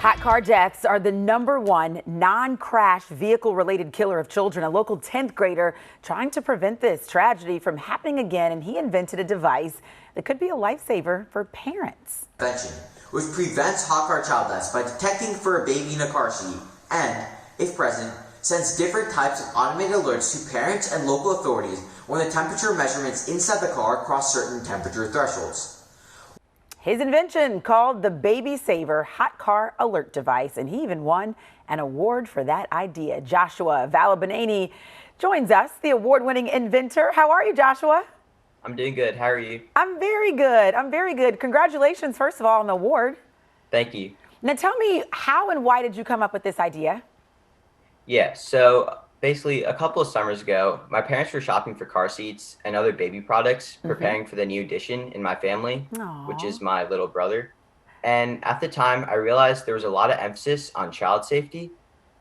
Hot car deaths are the #1 non-crash vehicle-related killer of children. A local 10th grader trying to prevent this tragedy from happening again, and he invented a device that could be a lifesaver for parents. Invention, which prevents hot car child deaths by detecting for a baby in a car seat and, if present, sends different types of automated alerts to parents and local authorities when the temperature measurements inside the car cross certain temperature thresholds. His invention, called the Baby Saver Hot Car Alert Device, and he even won an award for that idea. Joshua Valabanani joins us, the award-winning inventor. How are you, Joshua? I'm doing good. How are you? I'm very good. I'm very good. Congratulations, first of all, on the award. Thank you. Now tell me, how and why did you come up with this idea? Yeah, so basically a couple of summers ago, my parents were shopping for car seats and other baby products, preparing for the new addition in my family, which is my little brother. And at the time, I realized there was a lot of emphasis on child safety.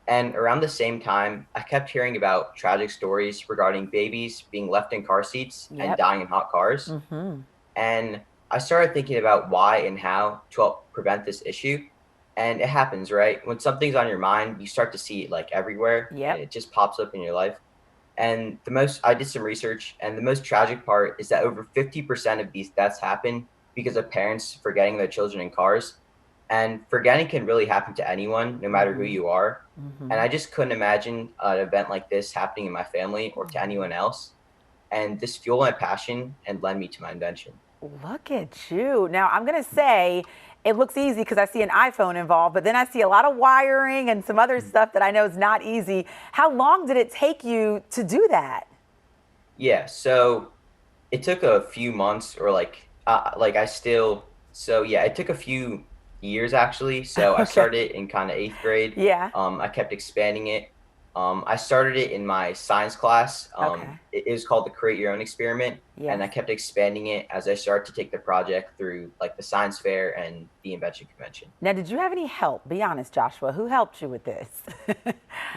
And around the same time, I kept hearing about tragic stories regarding babies being left in car seats and dying in hot cars. And I started thinking about why and how to help prevent this issue. And it happens, right? When something's on your mind, you start to see it like everywhere. And it just pops up in your life. And I did some research, and the most tragic part is that over 50% of these deaths happen because of parents forgetting their children in cars. And forgetting can really happen to anyone, no matter who you are. And I just couldn't imagine an event like this happening in my family or to anyone else. And this fueled my passion and led me to my invention. Look at you. Now, I'm going to say it looks easy because I see an iPhone involved, but then I see a lot of wiring and some other stuff that I know is not easy. How long did it take you to do that? Yeah, so it took a few months, or it took a few years actually. So I started in kind of 8th grade. I kept expanding it. I started it in my science class. It is called the Create Your Own Experiment. And I kept expanding it as I started to take the project through like the science fair and the invention convention. Now, did you have any help? Be honest, Joshua. Who helped you with this?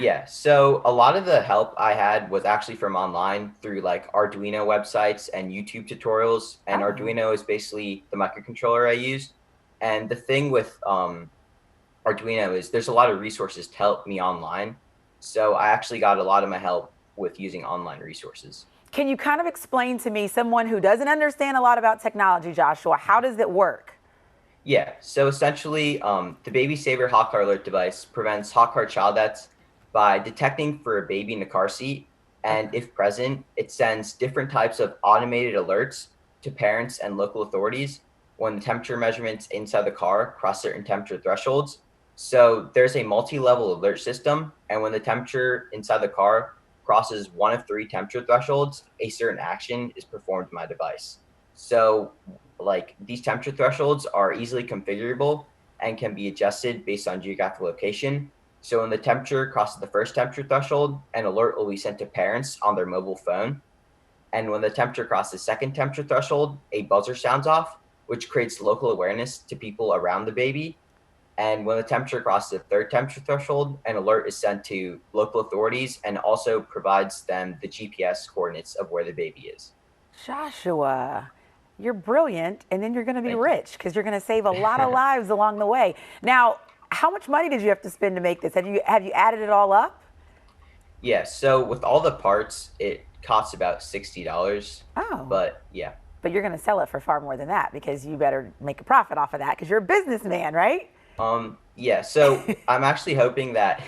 Yeah, so a lot of the help I had was actually from online through like Arduino websites and YouTube tutorials. And Arduino is basically the microcontroller I used. And the thing with Arduino is there's a lot of resources to help me online. So I actually got a lot of my help with using online resources. Can you kind of explain to me, someone who doesn't understand a lot about technology, Joshua, how does it work? Yeah, so essentially the Baby Saver Hot Car Alert device prevents hot car child deaths by detecting for a baby in the car seat. And if present, it sends different types of automated alerts to parents and local authorities when the temperature measurements inside the car cross certain temperature thresholds. So there's a multi-level alert system, and when the temperature inside the car crosses one of 3 temperature thresholds, a certain action is performed in my device. So like these temperature thresholds are easily configurable and can be adjusted based on geographic location. So when the temperature crosses the first temperature threshold, an alert will be sent to parents on their mobile phone. And when the temperature crosses the second temperature threshold, a buzzer sounds off, which creates local awareness to people around the baby. And when the temperature crosses the third temperature threshold, an alert is sent to local authorities and also provides them the GPS coordinates of where the baby is. Joshua, you're brilliant, and then you're going to be rich because you're going to save a lot of lives along the way. Now, how much money did you have to spend to make this? Have you added it all up? Yeah, so with all the parts, it costs about $60. But yeah. But you're going to sell it for far more than that because you better make a profit off of that because you're a businessman, right? Yeah, so I'm actually hoping that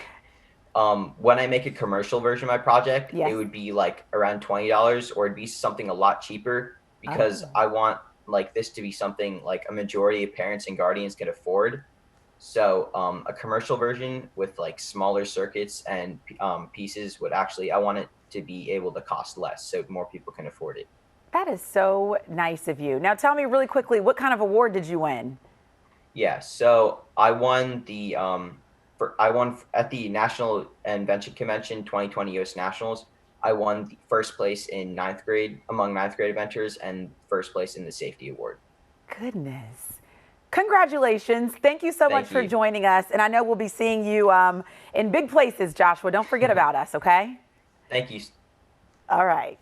when I make a commercial version of my project, it would be like around $20, or it'd be something a lot cheaper, because I want like this to be something like a majority of parents and guardians can afford. So a commercial version with like smaller circuits and pieces would actually, I want it to be able to cost less so more people can afford it. That is so nice of you. Now tell me really quickly, what kind of award did you win? Yeah, so I won at the National Invention Convention 2020 US Nationals. I won the first place in 9th grade among 9th grade inventors and first place in the safety award. Goodness. Congratulations. Thank you so much for joining us. And I know we'll be seeing you in big places, Joshua. Don't forget about us, okay? Thank you. All right.